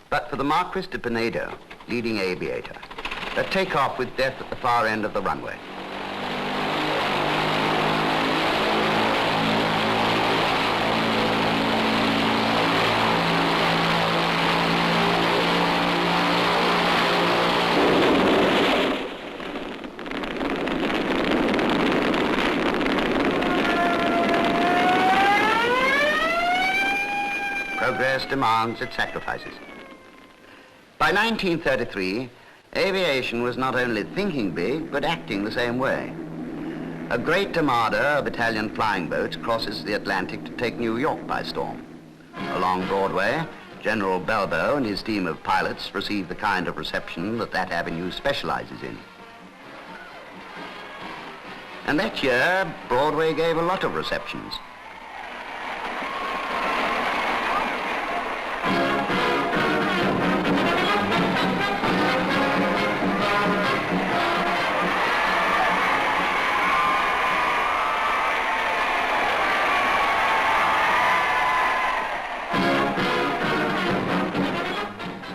But for the Marquis de Pinedo, leading aviator, a takeoff with death at the far end of the runway. Progress demands its sacrifices. By 1933, aviation was not only thinking big, but acting the same way. A great armada of Italian flying boats crosses the Atlantic to take New York by storm. Along Broadway, General Balbo and his team of pilots receive the kind of reception that avenue specializes in. And that year, Broadway gave a lot of receptions.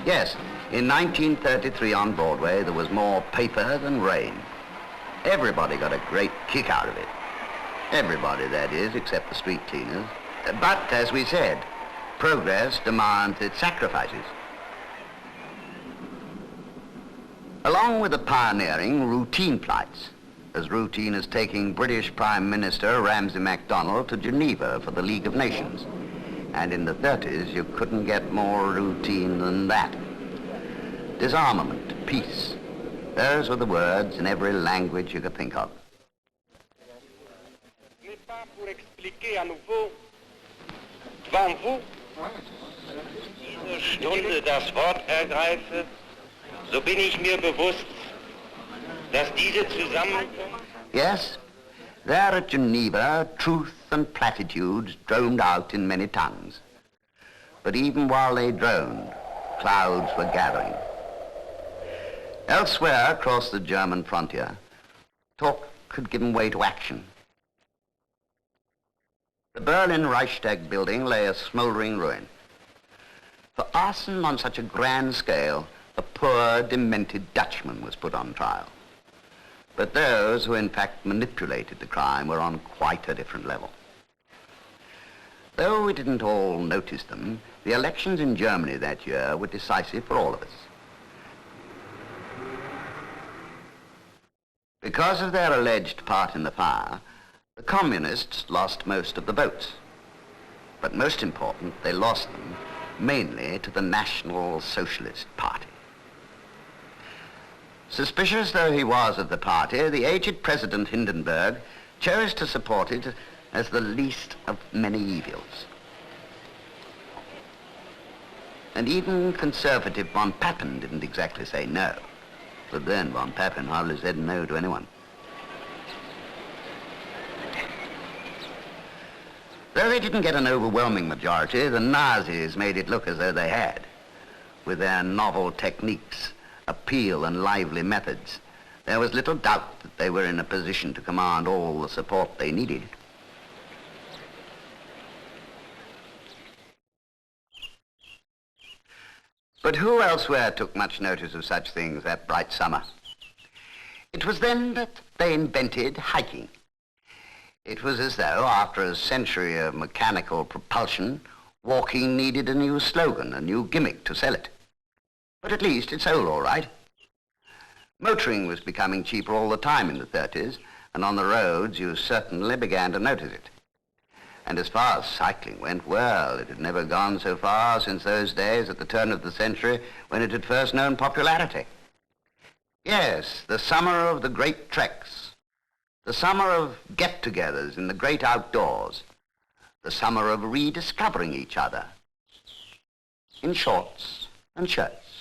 Yes, in 1933 on Broadway, there was more paper than rain. Everybody got a great kick out of it. Everybody, that is, except the street cleaners. But, as we said, progress demands its sacrifices. Along with the pioneering routine flights, as routine as taking British Prime Minister Ramsay MacDonald to Geneva for the League of Nations. And in the 30s, you couldn't get more routine than that. Disarmament, peace. Those were the words in every language you could think of. Diese Stunde das Wort ergreife, so bin ich mir bewusst, dass diese Zusammenkunft... Yes, there at Geneva, truth and platitudes droned out in many tongues. But even while they droned, clouds were gathering. Elsewhere across the German frontier, talk had given way to action. The Berlin Reichstag building lay a smouldering ruin. For arson on such a grand scale, a poor, demented Dutchman was put on trial. But those who in fact manipulated the crime were on quite a different level. Though we didn't all notice them, the elections in Germany that year were decisive for all of us. Because of their alleged part in the fire, the communists lost most of the votes. But most important, they lost them mainly to the National Socialist Party. Suspicious though he was of the party, the aged President Hindenburg chose to support it as the least of many evils. And even conservative von Papen didn't exactly say no. But then von Papen hardly said no to anyone. Though they didn't get an overwhelming majority, the Nazis made it look as though they had. With their novel techniques, appeal and lively methods, there was little doubt that they were in a position to command all the support they needed. But who elsewhere took much notice of such things that bright summer? It was then that they invented hiking. It was as though, after a century of mechanical propulsion, walking needed a new slogan, a new gimmick to sell it. But at least it sold all right. Motoring was becoming cheaper all the time in the 30s, and on the roads you certainly began to notice it. And as far as cycling went, well, it had never gone so far since those days at the turn of the century when it had first known popularity. Yes, the summer of the great treks, the summer of get-togethers in the great outdoors, the summer of rediscovering each other in shorts and shirts.